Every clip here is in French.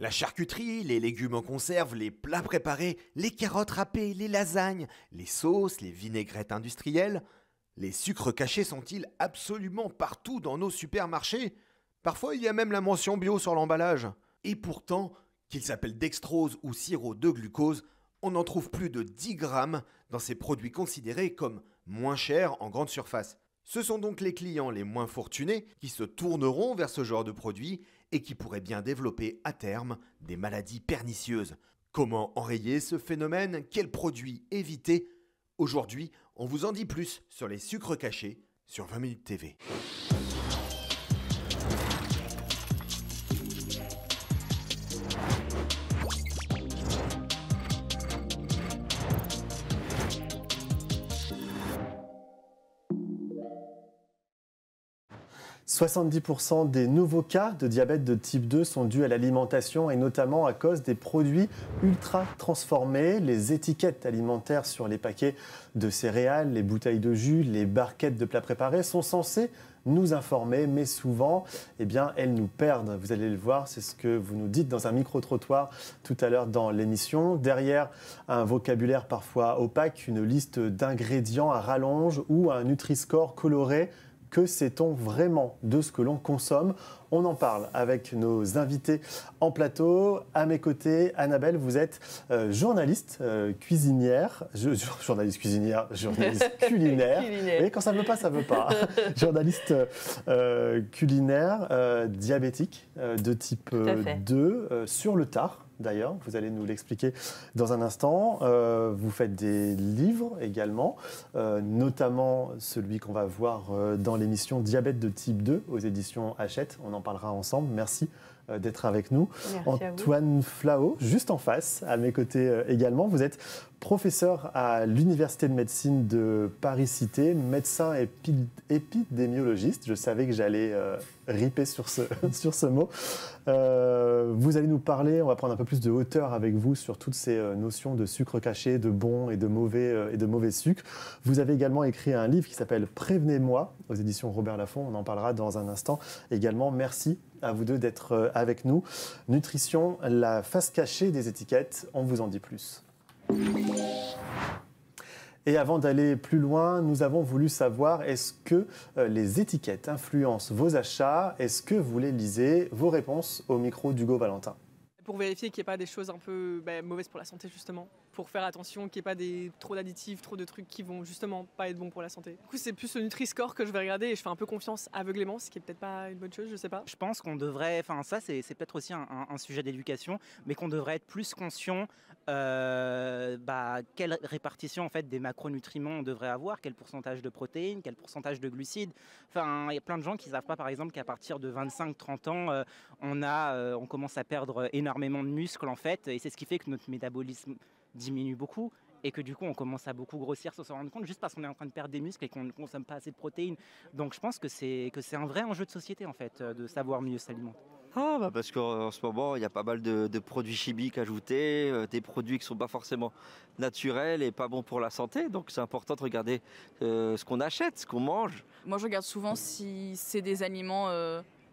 La charcuterie, les légumes en conserve, les plats préparés, les carottes râpées, les lasagnes, les sauces, les vinaigrettes industrielles. Les sucres cachés sont-ils absolument partout dans nos supermarchés? Parfois, il y a même la mention bio sur l'emballage. Et pourtant, qu'ils s'appellent dextrose ou sirop de glucose, on en trouve plus de 10 grammes dans ces produits considérés comme moins chers en grande surface. Ce sont donc les clients les moins fortunés qui se tourneront vers ce genre de produits et qui pourraient bien développer à terme des maladies pernicieuses. Comment enrayer ce phénomène? Quels produits éviter? Aujourd'hui, on vous en dit plus sur les sucres cachés sur 20 minutes TV. 70% des nouveaux cas de diabète de type 2 sont dus à l'alimentation et notamment à cause des produits ultra transformés. Les étiquettes alimentaires sur les paquets de céréales, les bouteilles de jus, les barquettes de plats préparés sont censées nous informer, mais souvent, elles nous perdent. Vous allez le voir, c'est ce que vous nous dites dans un micro-trottoir tout à l'heure dans l'émission. Derrière un vocabulaire parfois opaque, une liste d'ingrédients à rallonge ou un Nutri-Score coloré. Que sait-on vraiment de ce que l'on consomme? On en parle avec nos invités en plateau. À mes côtés, Annabelle, vous êtes journaliste cuisinière. Journaliste cuisinière, journaliste culinaire. Et quand ça ne veut pas, ça ne veut pas. Journaliste culinaire, diabétique de type 2, sur le tard. D'ailleurs, vous allez nous l'expliquer dans un instant. Vous faites des livres également, notamment celui qu'on va voir dans l'émission Diabète de type 2 aux éditions Hachette. On en parlera ensemble. Merci d'être avec nous. Merci Antoine Flao, juste en face, à mes côtés également. Vous êtes professeur à l'Université de médecine de Paris-Cité, médecin épidémiologiste. Je savais que j'allais riper sur ce mot. Vous allez nous parler, on va prendre un peu plus de hauteur avec vous sur toutes ces notions de sucre caché, de bons et de mauvais sucres. Vous avez également écrit un livre qui s'appelle « Prévenez-moi » aux éditions Robert Laffont. On en parlera dans un instant également. Merci à vous deux d'être avec nous. Nutrition, la face cachée des étiquettes, on vous en dit plus. Et avant d'aller plus loin, nous avons voulu savoir, est-ce que les étiquettes influencent vos achats? Est-ce que vous les lisez? Vos réponses au micro d'Hugo Valentin. Pour vérifier qu'il n'y ait pas des choses un peu mauvaises pour la santé, justement. Pour faire attention qu'il n'y ait pas trop d'additifs, trop de trucs qui vont justement pas être bons pour la santé. Du coup, c'est plus le Nutri-Score que je vais regarder et je fais un peu confiance aveuglément, ce qui est peut-être pas une bonne chose, je sais pas. Je pense qu'on devrait, ça c'est peut-être aussi un sujet d'éducation, mais qu'on devrait être plus conscient quelle répartition en fait des macronutriments on devrait avoir, quel pourcentage de protéines, quel pourcentage de glucides. Enfin, il y a plein de gens qui ne savent pas par exemple qu'à partir de 25-30 ans, on commence à perdre énormément de muscles en fait, et c'est ce qui fait que notre métabolisme diminue beaucoup et que du coup on commence à beaucoup grossir sans s'en rendre compte juste parce qu'on est en train de perdre des muscles et qu'on ne consomme pas assez de protéines. Donc je pense que c'est un vrai enjeu de société en fait, de savoir mieux s'alimenter. Parce qu'en ce moment, il y a pas mal de produits chimiques ajoutés, des produits qui ne sont pas forcément naturels et pas bons pour la santé. Donc c'est important de regarder ce qu'on achète, ce qu'on mange. Moi, je regarde souvent si c'est des aliments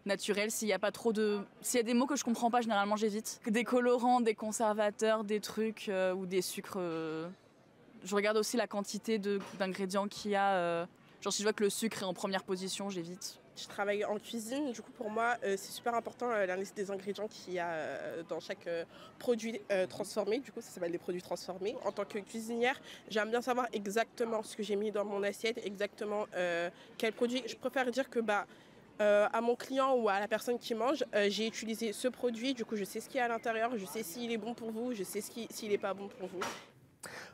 naturels, s'il y a pas trop de... S'il y a des mots que je comprends pas, généralement, j'évite. Des colorants, des conservateurs, des trucs ou des sucres. Je regarde aussi la quantité d'ingrédients qu'il y a. Genre, si je vois que le sucre est en première position, j'évite. Je travaille en cuisine, du coup pour moi c'est super important la liste des ingrédients qu'il y a dans chaque produit transformé, du coup ça s'appelle des produits transformés. En tant que cuisinière, j'aime bien savoir exactement ce que j'ai mis dans mon assiette, exactement quel produit. Je préfère dire que à mon client ou à la personne qui mange, j'ai utilisé ce produit, du coup je sais ce qu'il y a à l'intérieur, je sais s'il est bon pour vous, je sais s'il n'est pas bon pour vous.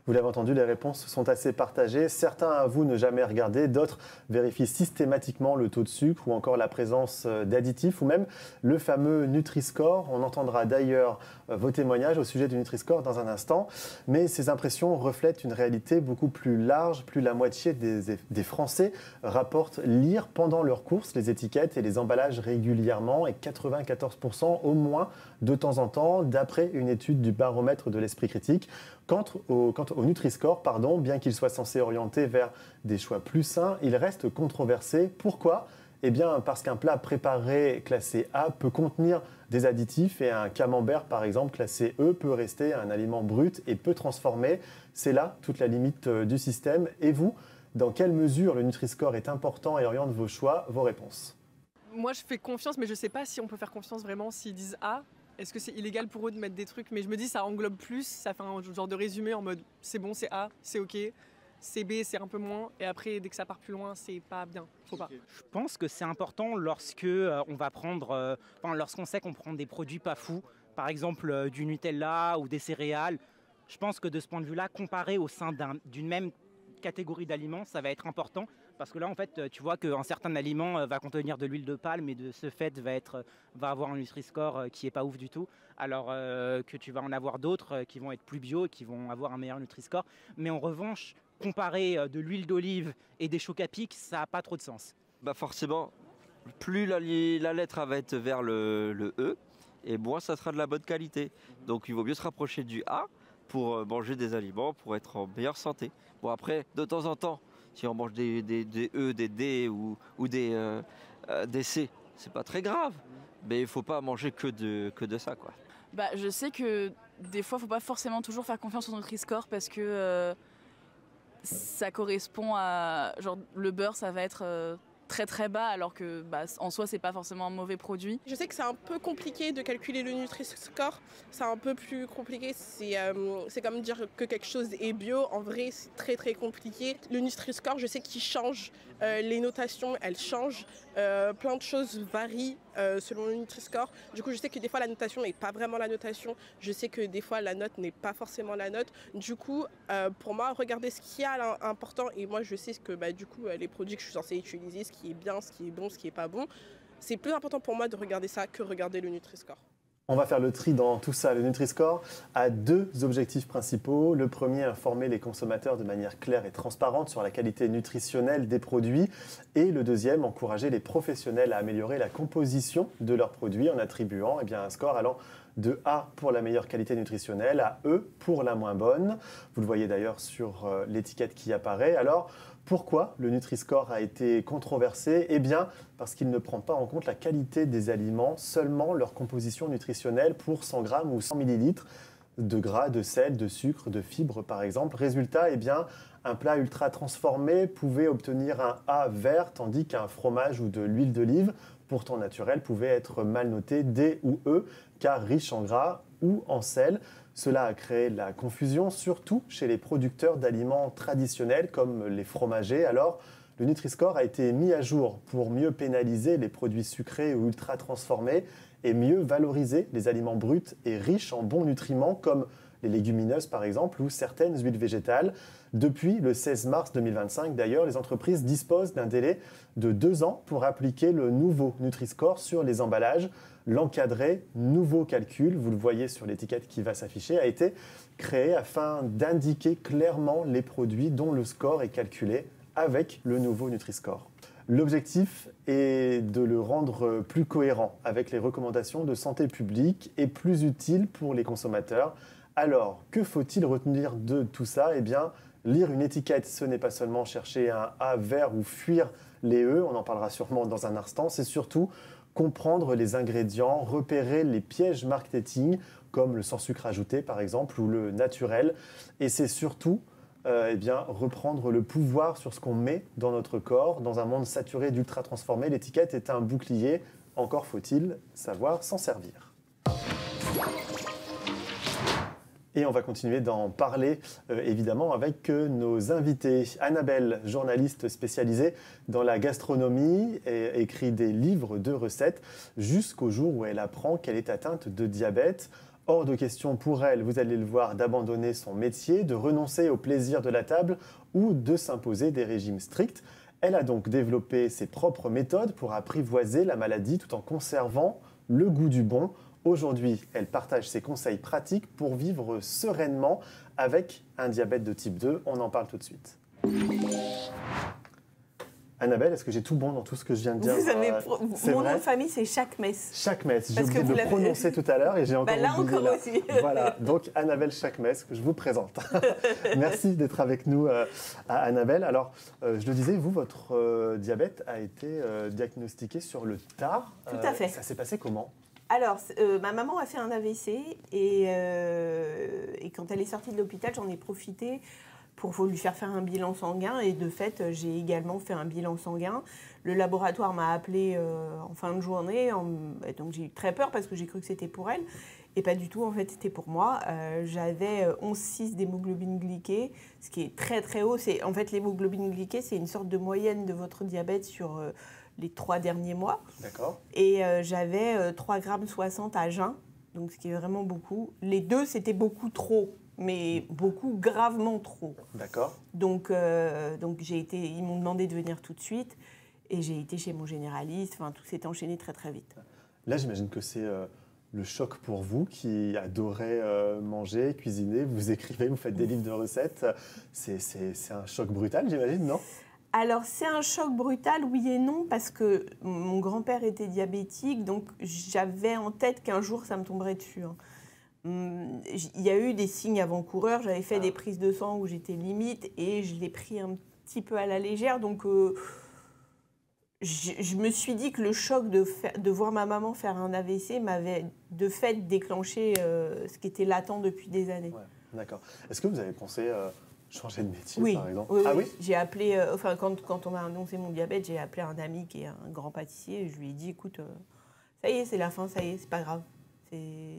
Vous l'avez entendu, les réponses sont assez partagées. Certains avouent ne jamais regarder, d'autres vérifient systématiquement le taux de sucre ou encore la présence d'additifs ou même le fameux Nutri-Score. On entendra d'ailleurs vos témoignages au sujet du Nutri-Score dans un instant. Mais ces impressions reflètent une réalité beaucoup plus large. Plus la moitié des Français rapportent lire pendant leurs courses les étiquettes et les emballages régulièrement et 94% au moins de temps en temps, d'après une étude du baromètre de l'esprit critique. Quant au Nutri-Score, bien qu'il soit censé orienter vers des choix plus sains, il reste controversé. Pourquoi ? Eh bien, parce qu'un plat préparé classé A peut contenir des additifs et un camembert, par exemple, classé E, peut rester un aliment brut et peu transformé. C'est là toute la limite du système. Et vous, dans quelle mesure le Nutri-Score est important et oriente vos choix, vos réponses? Moi, je fais confiance, mais je sais pas si on peut faire confiance vraiment s'ils disent A. Est-ce que c'est illégal pour eux de mettre des trucs? Mais je me dis, ça englobe plus, ça fait un genre de résumé en mode c'est bon, c'est A, c'est OK, c'est B, c'est un peu moins. Et après, dès que ça part plus loin, c'est pas bien. Faut pas. Je pense que c'est important lorsque on va prendre, lorsqu'on sait qu'on prend des produits pas fous, par exemple du Nutella ou des céréales. Je pense que de ce point de vue-là, comparer au sein d'une même catégorie d'aliments, ça va être important. Parce que là, en fait, tu vois qu'un certain aliment va contenir de l'huile de palme et de ce fait va avoir un Nutri-Score qui n'est pas ouf du tout. Alors que tu vas en avoir d'autres qui vont être plus bio et qui vont avoir un meilleur Nutri-Score. Mais en revanche, comparer de l'huile d'olive et des chocs à pic, ça n'a pas trop de sens. Bah forcément, plus la lettre va être vers le E, et moins ça sera de la bonne qualité. Donc il vaut mieux se rapprocher du A pour manger des aliments, pour être en meilleure santé. Bon après, de temps en temps, si on mange des E, des D ou des C, c'est pas très grave. Mais il ne faut pas manger que de ça, quoi. Bah, je sais que des fois, il ne faut pas forcément toujours faire confiance au Nutri-Score parce que ça correspond à... Genre, le beurre, ça va être très très bas alors que en soi, c'est pas forcément un mauvais produit. Je sais que c'est un peu compliqué de calculer le Nutri-Score. C'est un peu plus compliqué. C'est comme dire que quelque chose est bio. En vrai, c'est très très compliqué. Le Nutri-Score, je sais qu'il change. Les notations, elles changent. Plein de choses varient selon le Nutri-Score. Du coup, je sais que des fois, la notation n'est pas vraiment la notation. Je sais que des fois, la note n'est pas forcément la note. Du coup, pour moi, regardez ce qui est important. Et moi, je sais que du coup, les produits que je suis censée utiliser, ce qui est bien, ce qui est bon, ce qui n'est pas bon, c'est plus important pour moi de regarder ça que regarder le Nutri-Score. On va faire le tri dans tout ça. Le Nutri-Score a deux objectifs principaux. Le premier, informer les consommateurs de manière claire et transparente sur la qualité nutritionnelle des produits. Et le deuxième, encourager les professionnels à améliorer la composition de leurs produits en attribuant un score allant de A pour la meilleure qualité nutritionnelle à E pour la moins bonne. Vous le voyez d'ailleurs sur l'étiquette qui apparaît. Alors, pourquoi le Nutri-Score a été controversé? Eh bien, parce qu'il ne prend pas en compte la qualité des aliments, seulement leur composition nutritionnelle pour 100 grammes ou 100 millilitres de gras, de sel, de sucre, de fibres par exemple. Résultat, un plat ultra transformé pouvait obtenir un A vert, tandis qu'un fromage ou de l'huile d'olive, pourtant naturelle, pouvait être mal noté D ou E, car riche en gras ou en sel. Cela a créé la confusion, surtout chez les producteurs d'aliments traditionnels comme les fromagers. Alors, le Nutri-Score a été mis à jour pour mieux pénaliser les produits sucrés ou ultra transformés et mieux valoriser les aliments bruts et riches en bons nutriments comme les légumineuses par exemple ou certaines huiles végétales. Depuis le 16 mars 2025, d'ailleurs, les entreprises disposent d'un délai de 2 ans pour appliquer le nouveau Nutri-Score sur les emballages. L'encadré nouveau calcul, vous le voyez sur l'étiquette qui va s'afficher, a été créé afin d'indiquer clairement les produits dont le score est calculé avec le nouveau Nutri-Score. L'objectif est de le rendre plus cohérent avec les recommandations de santé publique et plus utile pour les consommateurs. Alors, que faut-il retenir de tout ça? Lire une étiquette, ce n'est pas seulement chercher un A vert ou fuir les E, on en parlera sûrement dans un instant, c'est surtout comprendre les ingrédients, repérer les pièges marketing, comme le sans sucre ajouté par exemple, ou le naturel. Et c'est surtout reprendre le pouvoir sur ce qu'on met dans notre corps. Dans un monde saturé d'ultra transformés, l'étiquette est un bouclier. Encore faut-il savoir s'en servir. Et on va continuer d'en parler, évidemment, avec nos invités. Annabelle, journaliste spécialisée dans la gastronomie, écrit des livres de recettes jusqu'au jour où elle apprend qu'elle est atteinte de diabète. Hors de question pour elle, vous allez le voir, d'abandonner son métier, de renoncer au plaisir de la table ou de s'imposer des régimes stricts. Elle a donc développé ses propres méthodes pour apprivoiser la maladie tout en conservant le goût du bon. Aujourd'hui, elle partage ses conseils pratiques pour vivre sereinement avec un diabète de type 2. On en parle tout de suite. Annabelle, est-ce que j'ai tout bon dans tout ce que je viens de dire? Vous avez C'est mon nom vrai de famille, c'est Chakmes. Chakmes, j'ai Parce oublié que de vous le l'avez- prononcer tout à l'heure et j'ai encore Là oublié encore aussi. Voilà, donc Annabelle Chakmes, que je vous présente. Merci d'être avec nous, Annabelle. Alors, je le disais, vous, votre diabète a été diagnostiqué sur le tard. Tout à fait. Ça s'est passé comment? Alors, ma maman a fait un AVC et quand elle est sortie de l'hôpital, j'en ai profité pour lui faire un bilan sanguin. Et de fait, j'ai également fait un bilan sanguin. Le laboratoire m'a appelé en fin de journée. Donc, j'ai eu très peur parce que j'ai cru que c'était pour elle. Et pas du tout, en fait, c'était pour moi. J'avais 11,6 d'hémoglobine glyquée, ce qui est très, très haut. En fait, l'hémoglobine glyquée, c'est une sorte de moyenne de votre diabète sur les 3 derniers mois. D'accord. Et j'avais 3,60 g à jeun, donc ce qui est vraiment beaucoup. Les deux, c'était beaucoup trop, mais beaucoup gravement trop. D'accord. Donc ils m'ont demandé de venir tout de suite et j'ai été chez mon généraliste. Enfin, tout s'est enchaîné très très vite. Là, j'imagine que c'est le choc pour vous qui adorez manger, cuisiner, vous écrivez, vous faites des livres de recettes. C'est un choc brutal, j'imagine, non? Alors, c'est un choc brutal, oui et non, parce que mon grand-père était diabétique, donc j'avais en tête qu'un jour, ça me tomberait dessus. Il y a eu des signes avant-coureurs, j'avais fait des prises de sang où j'étais limite, et je l'ai pris un petit peu à la légère, donc je me suis dit que le choc de voir ma maman faire un AVC m'avait de fait déclenché ce qui était latent depuis des années. Ouais, d'accord. Est-ce que vous avez pensé changer de métier, Oui. par exemple? Oui, Ah oui. oui? J'ai appelé, quand on m'a annoncé mon diabète, j'ai appelé un ami qui est un grand pâtissier et je lui ai dit, écoute, ça y est, c'est la fin, ça y est, c'est pas grave,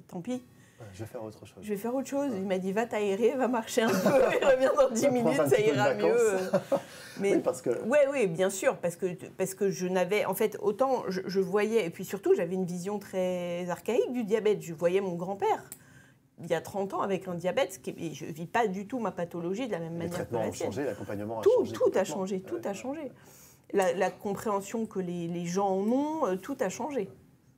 tant pis. Ouais, je vais faire autre chose. Je vais faire autre chose. Il m'a dit, va t'aérer, va marcher un peu, et reviens dans 10 minutes, ça ira mieux. Mais oui, parce que... Oui, bien sûr, parce que je n'avais, en fait, autant je voyais, et puis surtout, j'avais une vision très archaïque du diabète. Je voyais mon grand-père, il y a 30 ans, avec un diabète, et je ne vis pas du tout ma pathologie de la même manière que la traitements ont sienne. changé, l'accompagnement a Tout changé. a complètement. changé, tout a changé. La compréhension que les gens en ont, tout a changé.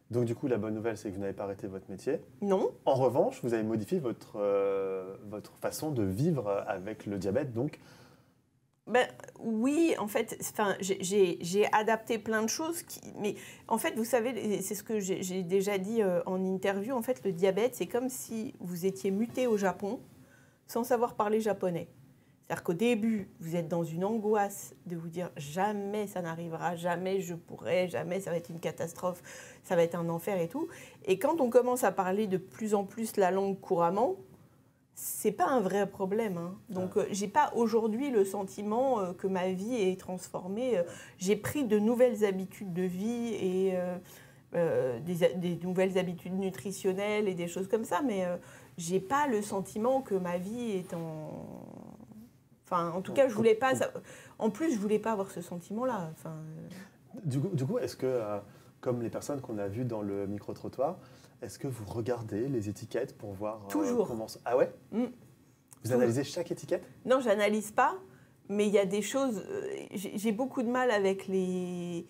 Donc du coup, la bonne nouvelle, c'est que vous n'avez pas arrêté votre métier. Non. En revanche, vous avez modifié votre façon de vivre avec le diabète, donc... Oui, en fait, j'ai adapté plein de choses. Mais en fait, vous savez, c'est ce que j'ai déjà dit en interview. En fait, le diabète, c'est comme si vous étiez muté au Japon sans savoir parler japonais. C'est-à-dire qu'au début, vous êtes dans une angoisse de vous dire jamais ça n'arrivera, jamais je pourrai, jamais ça va être une catastrophe, ça va être un enfer et tout. Et quand on commence à parler de plus en plus la langue couramment, c'est pas un vrai problème. Donc, j'ai pas aujourd'hui le sentiment que ma vie est transformée. J'ai pris de nouvelles habitudes de vie et des nouvelles habitudes nutritionnelles et des choses comme ça, mais j'ai pas le sentiment que ma vie est en... Enfin, en tout cas, je voulais pas... En plus, je voulais pas avoir ce sentiment-là. Du coup, est-ce que, comme les personnes qu'on a vues dans le micro-trottoir, est-ce que vous regardez les étiquettes pour voir comment... Ah ouais? Vous analysez chaque étiquette? Non, j'analyse pas, mais il y a des choses... J'ai beaucoup de mal avec les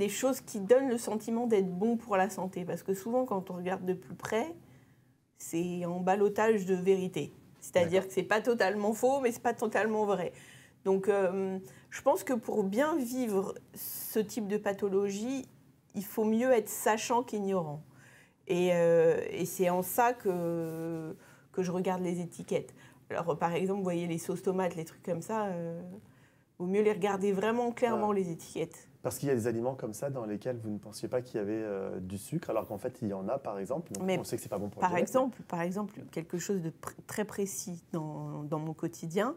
choses qui donnent le sentiment d'être bon pour la santé. Parce que souvent, quand on regarde de plus près, c'est en ballottage de vérité. C'est-à-dire que c'est pas totalement faux, mais c'est pas totalement vrai. Donc, je pense que pour bien vivre ce type de pathologie, il faut mieux être sachant qu'ignorant. Et c'est en ça que je regarde les étiquettes. Alors, par exemple, vous voyez les sauces tomates, les trucs comme ça, vaut mieux les regarder vraiment clairement, les étiquettes. Parce qu'il y a des aliments comme ça dans lesquels vous ne pensiez pas qu'il y avait du sucre, alors qu'en fait, il y en a, par exemple. Donc, on sait que c'est pas bon pour le diabète. Par exemple, quelque chose de très précis dans mon quotidien,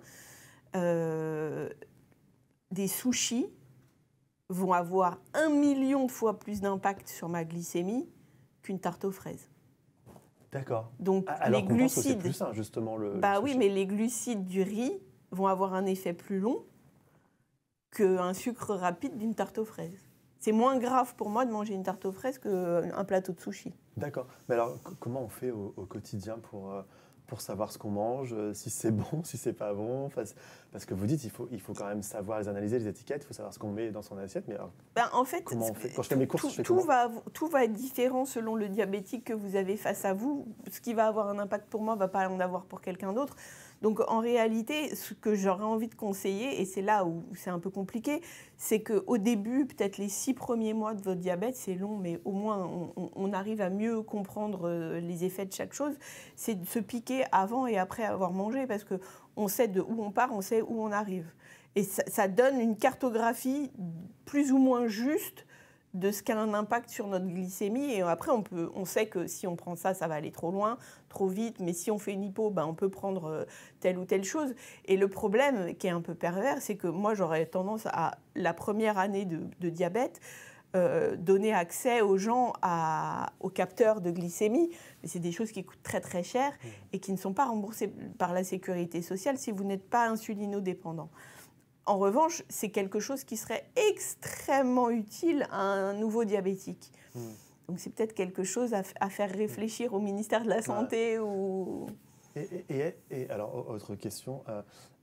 des sushis vont avoir 1 million de fois plus d'impact sur ma glycémie qu'une tarte aux fraises. D'accord. Donc, alors les qu'on pense que glucides... c'est plus sain, justement, le oui, sushi. mais les glucides du riz vont avoir un effet plus long qu'un sucre rapide d'une tarte aux fraises. C'est moins grave pour moi de manger une tarte aux fraises qu'un plateau de sushi. D'accord. Mais alors, comment on fait au quotidien pour savoir ce qu'on mange, si c'est bon, si c'est pas bon? Parce que vous dites, il faut quand même savoir les analyser, les étiquettes, il faut savoir ce qu'on met dans son assiette. Mais alors, en fait, comment on fait? Quand je fais mes courses, je fais comment? Tout va être différent selon le diabétique que vous avez face à vous. Ce qui va avoir un impact pour moi ne va pas en avoir pour quelqu'un d'autre. Donc en réalité, ce que j'aurais envie de conseiller, et c'est là où c'est un peu compliqué, c'est qu'au début, peut-être les 6 premiers mois de votre diabète, c'est long, mais au moins on arrive à mieux comprendre les effets de chaque chose, c'est de se piquer avant et après avoir mangé, parce qu'on sait de où on part, on sait où on arrive. Et ça donne une cartographie plus ou moins juste de ce qu'a un impact sur notre glycémie. Et après, on sait que si on prend ça, ça va aller trop loin, trop vite. Mais si on fait une hypo, on peut prendre telle ou telle chose. Et le problème, qui est un peu pervers, c'est que moi, j'aurais tendance à, la première année de diabète, donner accès aux gens aux capteurs de glycémie. Mais c'est des choses qui coûtent très, très cher et qui ne sont pas remboursées par la sécurité sociale si vous n'êtes pas insulinodépendant. En revanche, c'est quelque chose qui serait extrêmement utile à un nouveau diabétique. Donc c'est peut-être quelque chose à faire réfléchir au ministère de la Santé. Ou... Et alors, autre question,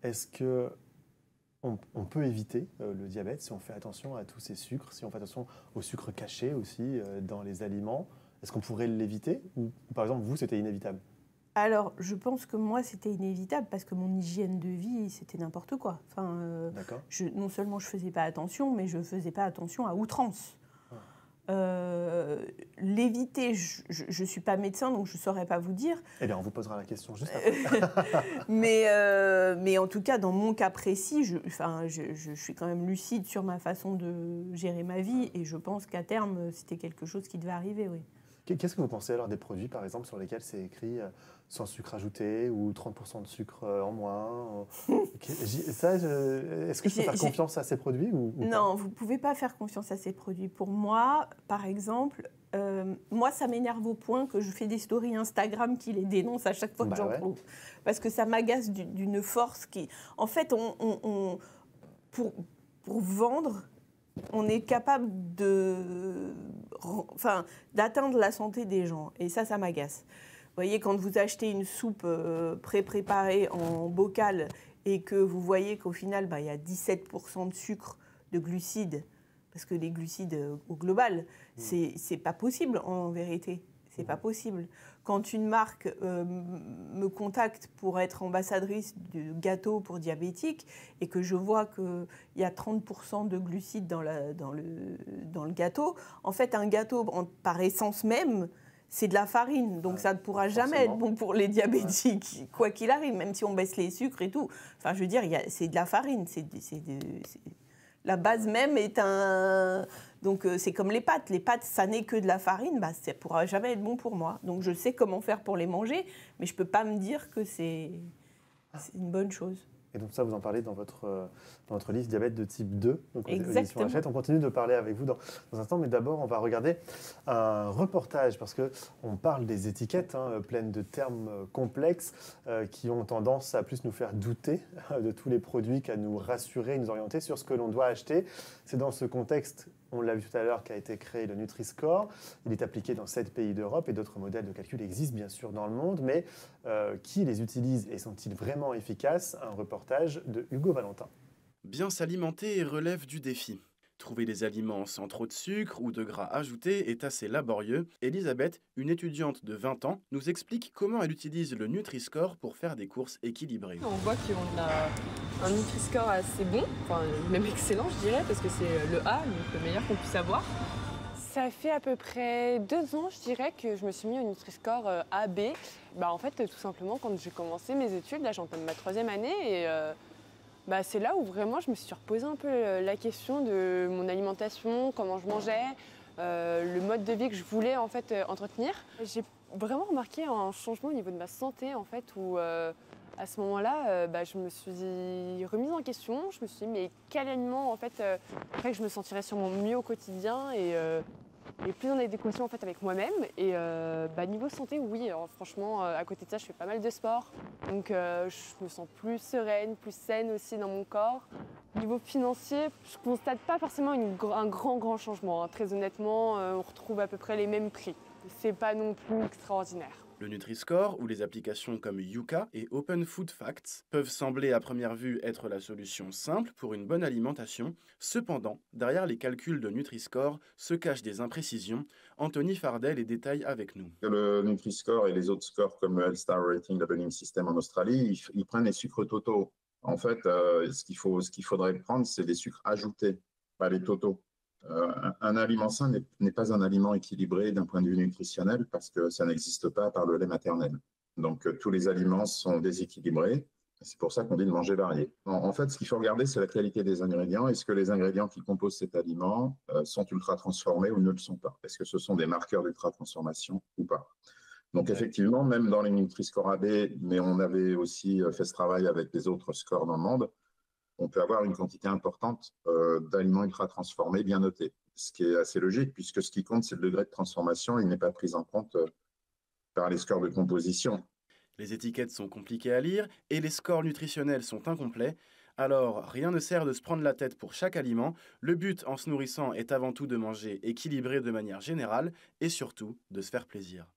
est-ce qu'on peut éviter le diabète si on fait attention à tous ces sucres, si on fait attention aux sucres cachés aussi dans les aliments? Est-ce qu'on pourrait l'éviter ou par exemple, vous, c'était inévitable? Alors, je pense que moi, c'était inévitable parce que mon hygiène de vie, c'était n'importe quoi. Enfin, non seulement je ne faisais pas attention, mais je ne faisais pas attention à outrance. L'éviter, je ne suis pas médecin, donc je ne saurais pas vous dire. Eh bien, on vous posera la question juste après. mais en tout cas, dans mon cas précis, je suis quand même lucide sur ma façon de gérer ma vie et je pense qu'à terme, c'était quelque chose qui devait arriver, oui. Qu'est-ce que vous pensez alors des produits, par exemple, sur lesquels c'est écrit sans sucre ajouté ou 30% de sucre en moins? Est-ce que je peux faire confiance à ces produits ou Non, vous ne pouvez pas faire confiance à ces produits. Pour moi, par exemple, moi, ça m'énerve au point que je fais des stories Instagram qui les dénoncent à chaque fois que j'en trouve. Parce que ça m'agace d'une force qui... En fait, pour vendre... on est capable d'atteindre la santé des gens. Et ça m'agace. Vous voyez, quand vous achetez une soupe pré-préparée en bocal et que vous voyez qu'au final, il y a 17% de sucre, de glucides, parce que les glucides au global, c'est pas possible en vérité. C'est pas possible. Quand une marque me contacte pour être ambassadrice de gâteau pour diabétiques et que je vois qu'il y a 30% de glucides dans le gâteau, en fait, un gâteau, par essence même, c'est de la farine. Donc, ça ne pourra jamais être bon pour les diabétiques, quoi qu'il arrive, même si on baisse les sucres et tout. Enfin, je veux dire, c'est de la farine. La base même est un... Donc, c'est comme les pâtes. Les pâtes, ça n'est que de la farine, ça ne pourra jamais être bon pour moi. Donc, je sais comment faire pour les manger, mais je ne peux pas me dire que c'est une bonne chose. Et donc ça, vous en parlez dans votre livre Diabète de type 2, donc aux éditions Hachette. On continue de parler avec vous dans un instant, mais d'abord, on va regarder un reportage, parce qu'on parle des étiquettes pleines de termes complexes qui ont tendance à plus nous faire douter de tous les produits qu'à nous rassurer, nous orienter sur ce que l'on doit acheter. C'est dans ce contexte, on l'a vu tout à l'heure, qu'a été créé le Nutri-Score. Il est appliqué dans 7 pays d'Europe et d'autres modèles de calcul existent bien sûr dans le monde, mais qui les utilise et sont-ils vraiment efficaces? Un reportage de Hugo Valentin. Bien s'alimenter relève du défi. Trouver des aliments sans trop de sucre ou de gras ajoutés est assez laborieux. Elisabeth, une étudiante de 20 ans, nous explique comment elle utilise le Nutri-Score pour faire des courses équilibrées. On voit qu'on a un Nutri-Score assez bon, enfin même excellent je dirais, parce que c'est le A, donc le meilleur qu'on puisse avoir. Ça fait à peu près 2 ans, je dirais, que je me suis mis au Nutri-Score AB. En fait, tout simplement, quand j'ai commencé mes études, là j'entame ma 3e année et c'est là où vraiment je me suis reposé un peu la question de mon alimentation, comment je mangeais, le mode de vie que je voulais en fait entretenir. J'ai vraiment remarqué un changement au niveau de ma santé en fait où à ce moment-là, je me suis remise en question. Je me suis dit mais quel aliment en fait ferait que je me sentirais sûrement mieux au quotidien et plus en adéquation en fait avec moi-même. Et niveau santé, oui. Alors, franchement, à côté de ça, je fais pas mal de sport, donc je me sens plus sereine, plus saine aussi dans mon corps. Niveau financier, je constate pas forcément un grand changement. Très honnêtement, on retrouve à peu près les mêmes prix. C'est pas non plus extraordinaire. Le Nutri-Score ou les applications comme Yuka et Open Food Facts peuvent sembler à première vue être la solution simple pour une bonne alimentation. Cependant, derrière les calculs de Nutri-Score se cachent des imprécisions. Anthony Fardel les détaille avec nous. Le Nutri-Score et les autres scores comme le Health Star Rating Labeling System en Australie, ils prennent les sucres totaux. En fait, ce qu'il faudrait prendre, c'est les sucres ajoutés, pas les totaux. Un aliment sain n'est pas un aliment équilibré d'un point de vue nutritionnel parce que ça n'existe pas par le lait maternel. Donc, tous les aliments sont déséquilibrés. C'est pour ça qu'on dit de manger varié. En fait, ce qu'il faut regarder, c'est la qualité des ingrédients. Est-ce que les ingrédients qui composent cet aliment sont ultra transformés ou ne le sont pas? Est-ce que ce sont des marqueurs d'ultra transformation ou pas? Donc, effectivement, même dans les Nutri-Score AB, mais on avait aussi fait ce travail avec les autres scores dans le monde, on peut avoir une quantité importante d'aliments ultra transformés bien notés. Ce qui est assez logique, puisque ce qui compte, c'est le degré de transformation. Il n'est pas pris en compte par les scores de composition. Les étiquettes sont compliquées à lire et les scores nutritionnels sont incomplets. Alors, rien ne sert de se prendre la tête pour chaque aliment. Le but en se nourrissant est avant tout de manger équilibré de manière générale et surtout de se faire plaisir.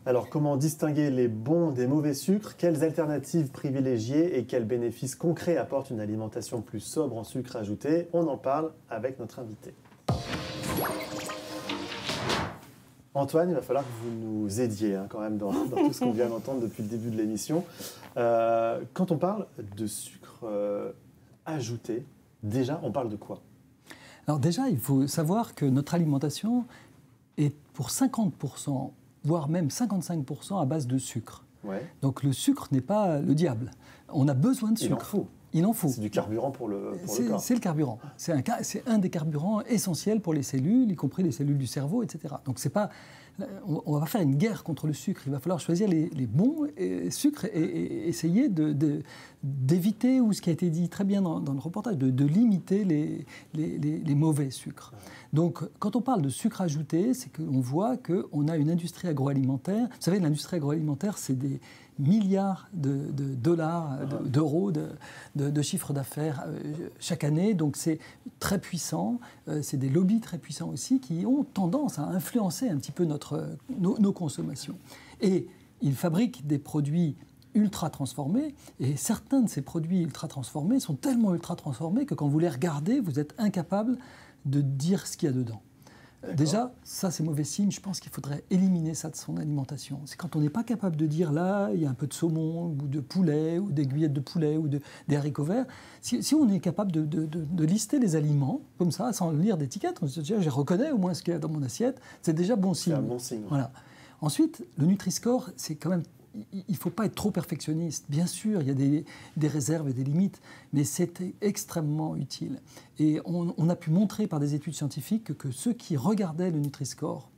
Alors, comment distinguer les bons des mauvais sucres? Quelles alternatives privilégier et quels bénéfices concrets apporte une alimentation plus sobre en sucre ajouté? On en parle avec notre invité. Antoine, il va falloir que vous nous aidiez quand même dans tout ce qu'on vient d'entendre depuis le début de l'émission. Quand on parle de sucre ajouté, déjà, on parle de quoi? Alors déjà, il faut savoir que notre alimentation est pour 50%, voire même 55% à base de sucre. Ouais. Donc le sucre n'est pas le diable. On a besoin de sucre. Il en faut. Il en faut. C'est du carburant pour le corps. C'est le carburant. C'est un des carburants essentiels pour les cellules, y compris les cellules du cerveau, etc. Donc c'est pas... On va pas faire une guerre contre le sucre. Il va falloir choisir les bons sucres et essayer d'éviter, ou ce qui a été dit très bien dans le reportage, de limiter les mauvais sucres. Donc, quand on parle de sucre ajouté, c'est qu'on voit qu'on a une industrie agroalimentaire. Vous savez, l'industrie agroalimentaire, c'est des milliards de dollars, d'euros de chiffre d'affaires chaque année. Donc, c'est très puissant. C'est des lobbies très puissants aussi qui ont tendance à influencer un petit peu nos consommations. Et ils fabriquent des produits ultra transformés, et certains de ces produits ultra transformés sont tellement ultra transformés que quand vous les regardez, vous êtes incapable de dire ce qu'il y a dedans. Déjà, ça c'est mauvais signe, je pense qu'il faudrait éliminer ça de son alimentation. C'est quand on n'est pas capable de dire là, il y a un peu de saumon, ou de poulet, ou d'aiguillettes de poulet, ou des haricots verts. Si on est capable de lister les aliments, comme ça, sans lire d'étiquette, on se dit, je reconnais au moins ce qu'il y a dans mon assiette, c'est déjà bon signe. C'est un bon signe. Voilà. Ensuite, le Nutri-Score, c'est quand même... Il ne faut pas être trop perfectionniste. Bien sûr, il y a des réserves et des limites, mais c'est extrêmement utile. Et on a pu montrer par des études scientifiques que ceux qui regardaient le Nutri-Score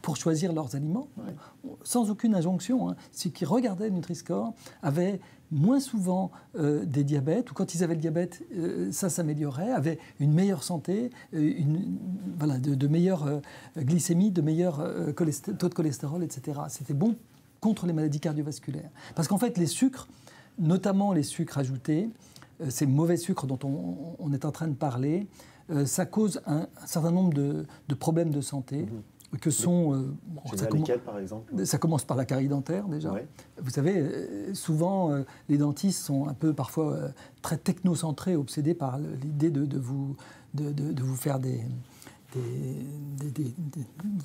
pour choisir leurs aliments, sans aucune injonction, ceux qui regardaient le Nutri-Score avaient moins souvent des diabètes, ou quand ils avaient le diabète, ça s'améliorait, avaient une meilleure santé, de meilleure glycémie, de meilleur taux de cholestérol, etc. C'était bon contre les maladies cardiovasculaires. Parce qu'en fait, les sucres, notamment les sucres ajoutés, ces mauvais sucres dont on est en train de parler, ça cause un certain nombre de problèmes de santé, que sont... lesquels, par exemple? Ça commence par la carie dentaire, déjà. Ouais. Vous savez, souvent, les dentistes sont un peu, parfois, très technocentrés, obsédés par l'idée de vous faire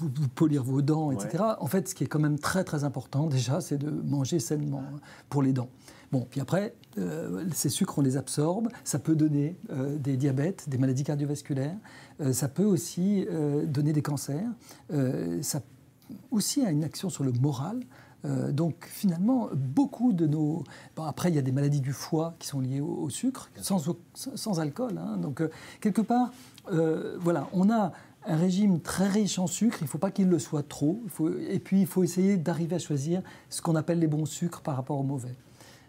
vous polir vos dents, etc. En fait, ce qui est quand même très très important déjà, c'est de manger sainement pour les dents. Bon, puis après, ces sucres, on les absorbe. Ça peut donner des diabètes, des maladies cardiovasculaires. Ça peut aussi donner des cancers. Ça aussi a une action sur le moral. Donc finalement, beaucoup de nos... Bon, après, il y a des maladies du foie qui sont liées au sucre, sans alcool. Donc quelque part, voilà, on a un régime très riche en sucre, il ne faut pas qu'il le soit trop. Et puis, il faut essayer d'arriver à choisir ce qu'on appelle les bons sucres par rapport aux mauvais.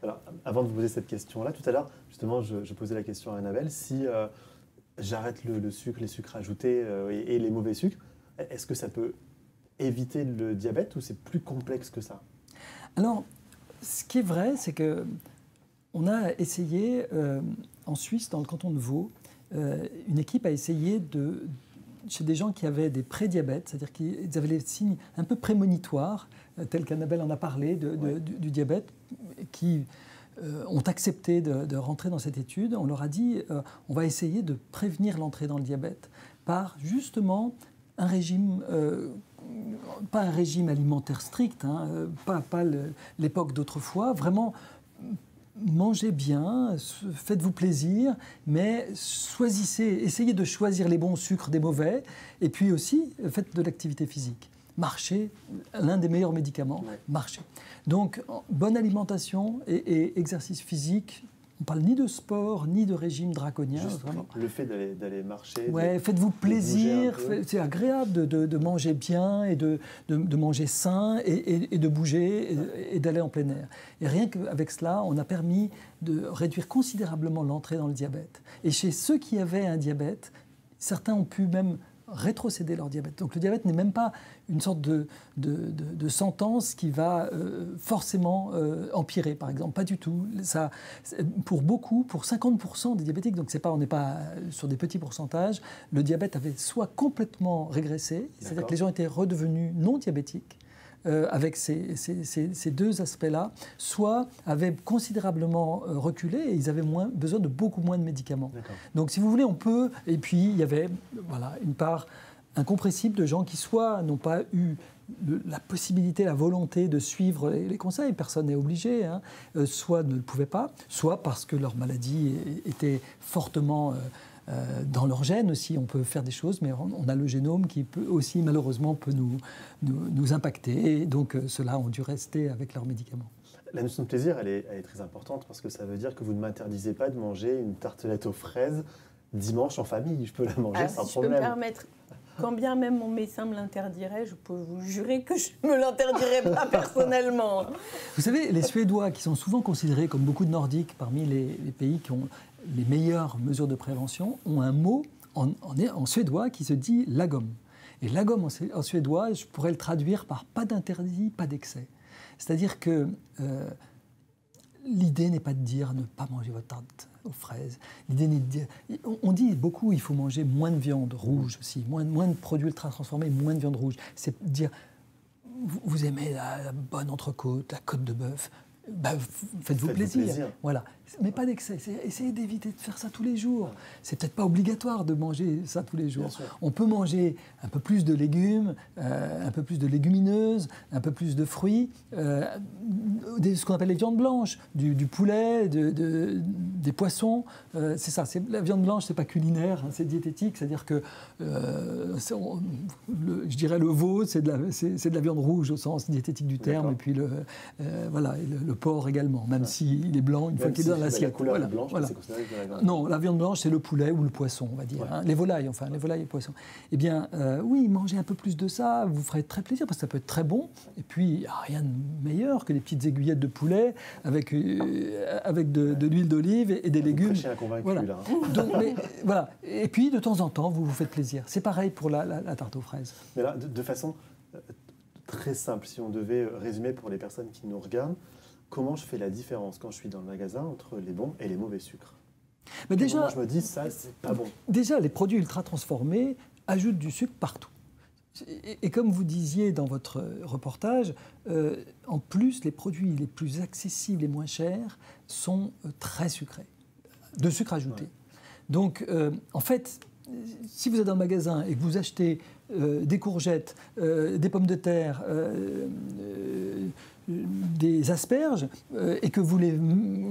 Alors, avant de vous poser cette question-là, tout à l'heure, justement, je posais la question à Annabelle, si j'arrête le sucre, les sucres ajoutés et les mauvais sucres, est-ce que ça peut éviter le diabète ou c'est plus complexe que ça? Alors, ce qui est vrai, c'est qu'on a essayé, en Suisse, dans le canton de Vaud, une équipe a essayé chez des gens qui avaient des prédiabètes, c'est-à-dire qu'ils avaient les signes un peu prémonitoires, tels qu'Annabelle en a parlé, du diabète, qui ont accepté de rentrer dans cette étude. On leur a dit, on va essayer de prévenir l'entrée dans le diabète par justement un régime, pas un régime alimentaire strict, hein, pas l'époque d'autrefois, vraiment mangez bien, faites-vous plaisir, mais essayez de choisir les bons sucres des mauvais, et puis aussi faites de l'activité physique. Marcher, l'un des meilleurs médicaments, marcher. Donc, bonne alimentation et exercice physique. On ne parle ni de sport, ni de régime draconien. Vraiment. Le fait d'aller marcher. Ouais, faites-vous plaisir. C'est agréable de manger bien et de manger sain et de bouger et d'aller en plein air. Et rien qu'avec cela, on a permis de réduire considérablement l'entrée dans le diabète. Et chez ceux qui avaient un diabète, certains ont pu même rétrocéder leur diabète. Donc le diabète n'est même pas une sorte de sentence qui va forcément empirer, par exemple. Pas du tout. Ça, pour 50% des diabétiques, donc on n'est pas sur des petits pourcentages, le diabète avait soit complètement régressé, c'est-à-dire que les gens étaient redevenus non diabétiques, avec ces deux aspects-là, soit avaient considérablement reculé et ils avaient besoin de beaucoup moins de médicaments. Donc si vous voulez, on peut... Et puis il y avait une part incompressible de gens qui soit n'ont pas eu la possibilité, la volonté de suivre les conseils, personne n'est obligé, hein, soit ne le pouvaient pas, soit parce que leur maladie était fortement... dans leur gène aussi, on peut faire des choses, mais on a le génome qui peut aussi, malheureusement, peut nous impacter. Et donc, ceux-là ont dû rester avec leurs médicaments. La notion de plaisir, elle est très importante parce que ça veut dire que vous ne m'interdisez pas de manger une tartelette aux fraises dimanche en famille. Je peux la manger sans problème. Je peux me permettre, quand bien même mon médecin me l'interdirait, je peux vous jurer que je ne me l'interdirais pas personnellement. Vous savez, les Suédois, qui sont souvent considérés comme beaucoup de Nordiques parmi les pays qui ont les meilleures mesures de prévention, ont un mot en suédois qui se dit lagom. Et lagom en suédois, je pourrais le traduire par pas d'interdit, pas d'excès. C'est-à-dire que l'idée n'est pas de dire ne pas manger votre tarte aux fraises. L'idée n'est de dire... On dit beaucoup il faut manger moins de viande rouge aussi, moins de produits ultra transformés, moins de viande rouge. C'est dire, vous aimez la bonne entrecôte, la côte de bœuf, faites-vous plaisir. Voilà. Mais pas d'excès. Essayez d'éviter de faire ça tous les jours. C'est peut-être pas obligatoire de manger ça tous les jours. On peut manger un peu plus de légumes, un peu plus de légumineuses, un peu plus de fruits, ce qu'on appelle les viandes blanches, du poulet, des poissons. C'est ça. La viande blanche, c'est pas culinaire, hein, c'est diététique. C'est-à-dire que, je dirais, le veau, c'est de la viande rouge au sens diététique du terme, et puis le porc également, même s'il est blanc une fois qu'il est dans l'assiette. La couleur blanche, c'est considéré comme la viande. Non, la viande blanche, c'est le poulet ou le poisson, on va dire. Hein. Les volailles et les poissons. Eh bien, oui, mangez un peu plus de ça, vous ferez très plaisir, parce que ça peut être très bon. Et puis, il n'y a rien de meilleur que des petites aiguillettes de poulet avec de l'huile d'olive et des légumes. Je suis convaincu, voilà. Là. Donc, voilà. Et puis, de temps en temps, vous vous faites plaisir. C'est pareil pour la tarte aux fraises. Mais là, de façon très simple, si on devait résumer pour les personnes qui nous regardent, comment je fais la différence quand je suis dans le magasin entre les bons et les mauvais sucres? Mais déjà, moi, je me dis, ça, c'est pas bon. Déjà, les produits ultra transformés ajoutent du sucre partout. Et comme vous disiez dans votre reportage, en plus, les produits les plus accessibles et moins chers sont très sucrés, de sucre ajouté. Donc, en fait, si vous êtes dans le magasin et que vous achetez des courgettes, des pommes de terre, des asperges, et que vous les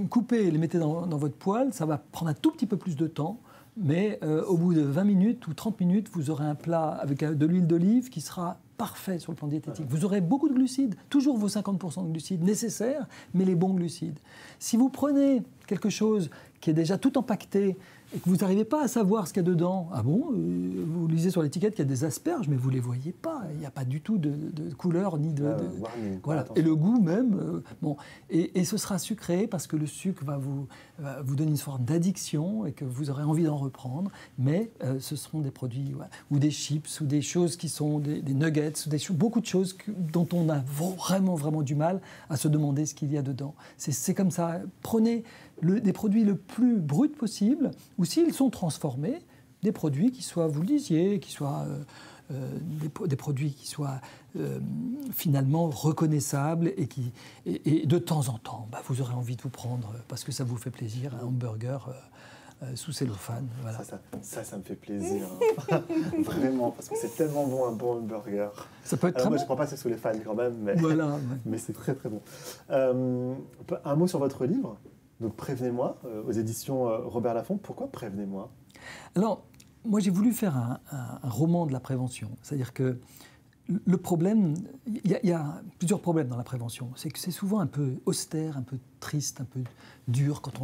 coupez et les mettez dans votre poêle, ça va prendre un tout petit peu plus de temps, mais au bout de 20 minutes ou 30 minutes, vous aurez un plat avec de l'huile d'olive qui sera parfait sur le plan diététique. Vous aurez beaucoup de glucides, toujours vos 50% de glucides nécessaires, mais les bons glucides. Si vous prenez quelque chose qui est déjà tout empaqueté, et que vous n'arrivez pas à savoir ce qu'il y a dedans, ah bon, vous lisez sur l'étiquette qu'il y a des asperges, mais vous ne les voyez pas. Il n'y a pas du tout de couleur ni de... voilà. Et le goût même, bon. Et ce sera sucré parce que le sucre va vous donner une forme d'addiction et que vous aurez envie d'en reprendre. Mais ce seront des produits, ou des chips, ou des choses qui sont des nuggets, ou beaucoup de choses dont on a vraiment, vraiment du mal à se demander ce qu'il y a dedans. C'est comme ça. Prenez des produits le plus bruts possible, ou s'ils sont transformés, des produits qui soient, vous le disiez, qui soient des produits qui soient finalement reconnaissables et de temps en temps, vous aurez envie de vous prendre, parce que ça vous fait plaisir, un hamburger sous cellophane. Voilà. Ça me fait plaisir. Vraiment, parce que c'est tellement bon, un bon hamburger. Ça peut être très moi, bon. je ne prends pas ça sous les fans quand même, mais, voilà, mais c'est très très bon. Un mot sur votre livre, donc Prévenez-moi, aux éditions Robert Laffont. Pourquoi Prévenez-moi ? Alors, moi, j'ai voulu faire un roman de la prévention. C'est-à-dire que le problème, il y a plusieurs problèmes dans la prévention. C'est que c'est souvent un peu austère, un peu triste, un peu dur quand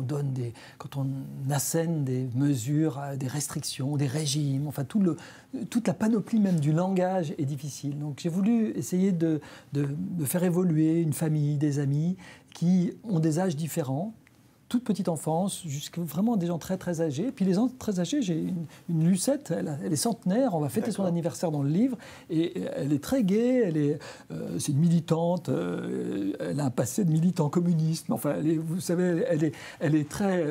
on assène des mesures, des restrictions, des régimes. Enfin, toute la panoplie même du langage est difficile. Donc, j'ai voulu essayer de faire évoluer une famille, des amis qui ont des âges différents, toute petite enfance, jusqu'à vraiment des gens très très âgés. Puis les gens très âgés, j'ai une Lucette, elle est centenaire, on va fêter son anniversaire dans le livre, et elle est très gaie, c'est une militante, elle a un passé de militant communiste, mais enfin, vous savez, elle est très...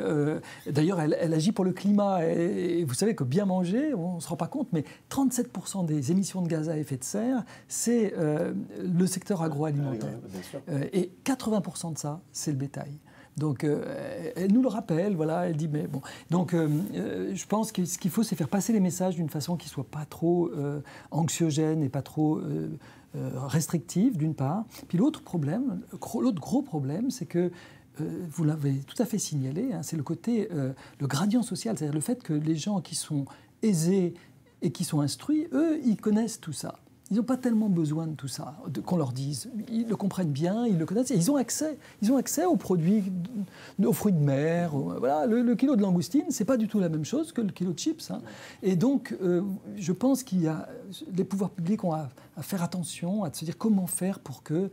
D'ailleurs, elle agit pour le climat, et vous savez que bien manger, on ne se rend pas compte, mais 37% des émissions de gaz à effet de serre, c'est le secteur agroalimentaire. Et 80% de ça, c'est le bétail. Donc, elle nous le rappelle, voilà, elle dit, mais bon. Donc, je pense que ce qu'il faut, c'est faire passer les messages d'une façon qui ne soit pas trop anxiogène et pas trop restrictive, d'une part. Puis l'autre gros problème, c'est que, vous l'avez tout à fait signalé, hein, c'est le côté, le gradient social, c'est-à-dire le fait que les gens qui sont aisés et qui sont instruits, eux, ils connaissent tout ça. Ils n'ont pas tellement besoin de tout ça, qu'on leur dise. Ils le comprennent bien, ils le connaissent, et ils ont accès aux produits, aux fruits de mer. Voilà, le kilo de langoustine, ce n'est pas du tout la même chose que le kilo de chips. Hein. Et donc, je pense qu'il y a... Les pouvoirs publics ont à faire attention, à se dire comment faire pour que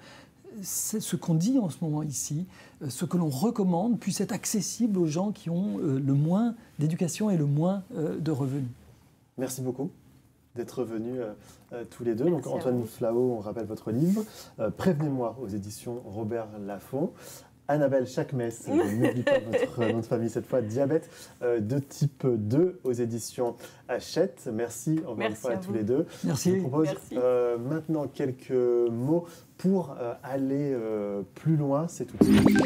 ce qu'on dit en ce moment ici, ce que l'on recommande, puisse être accessible aux gens qui ont le moins d'éducation et le moins de revenus. Merci beaucoup d'être venus tous les deux. Donc, Antoine Flao, on rappelle votre livre, Prévenez-moi, aux éditions Robert Laffont. Annabelle Chakmes, n'oublie pas votre nom de famille cette fois, Diabète de type 2 aux éditions Hachette. Merci encore une fois à tous les deux. Merci. Je vous propose maintenant quelques mots pour aller plus loin. C'est tout de suite.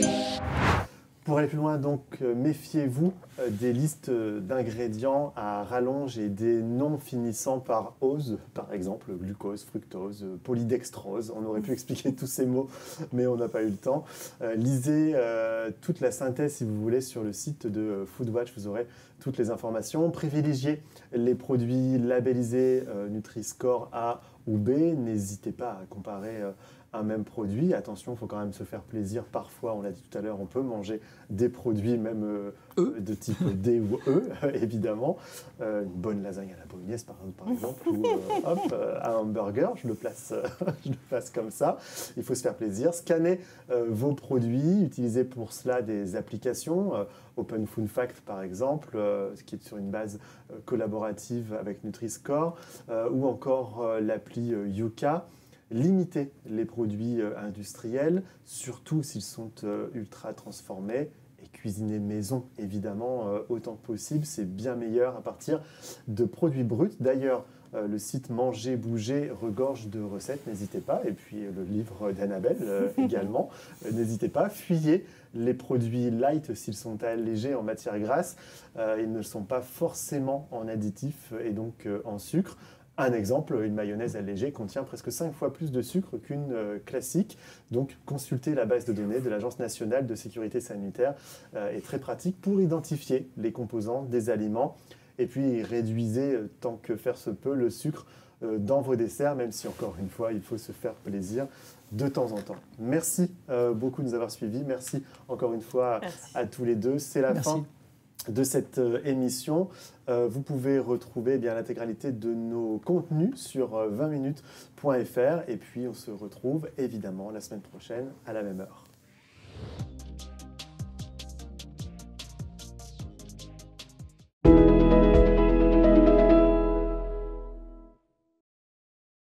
Pour aller plus loin, donc, méfiez-vous des listes d'ingrédients à rallonge et des noms finissant par ose, par exemple, glucose, fructose, polydextrose. On aurait pu expliquer tous ces mots, mais on n'a pas eu le temps. Lisez toute la synthèse, si vous voulez, sur le site de Foodwatch. Vous aurez toutes les informations. Privilégiez les produits labellisés Nutri-Score A ou B. N'hésitez pas à comparer un même produit. Attention, il faut quand même se faire plaisir. Parfois, on l'a dit tout à l'heure, on peut manger des produits même de type D ou E, évidemment. Une bonne lasagne à la bolognaise, par exemple, ou un hamburger, je le place comme ça. Il faut se faire plaisir. Scannez vos produits. Utilisez pour cela des applications. Open Food Fact, par exemple, ce qui est sur une base collaborative avec Nutri-Score, ou encore l'appli Yuka. Limitez les produits industriels, surtout s'ils sont ultra transformés, et cuisiner maison, évidemment, autant que possible. C'est bien meilleur à partir de produits bruts. D'ailleurs, le site Manger, Bouger regorge de recettes, n'hésitez pas. Et puis le livre d'Annabelle également, n'hésitez pas. Fuyez les produits light s'ils sont allégés en matière grasse. Ils ne sont pas forcément en additifs et donc en sucre. Un exemple, une mayonnaise allégée contient presque 5 fois plus de sucre qu'une classique. Donc, consultez la base de données de l'Agence nationale de sécurité sanitaire est très pratique pour identifier les composants des aliments. Et puis, réduisez, tant que faire se peut, le sucre dans vos desserts, même si, encore une fois, il faut se faire plaisir de temps en temps. Merci beaucoup de nous avoir suivis. Merci encore une fois à tous les deux. C'est la fin de cette émission. Vous pouvez retrouver l'intégralité de nos contenus sur 20minutes.fr et puis on se retrouve évidemment la semaine prochaine à la même heure.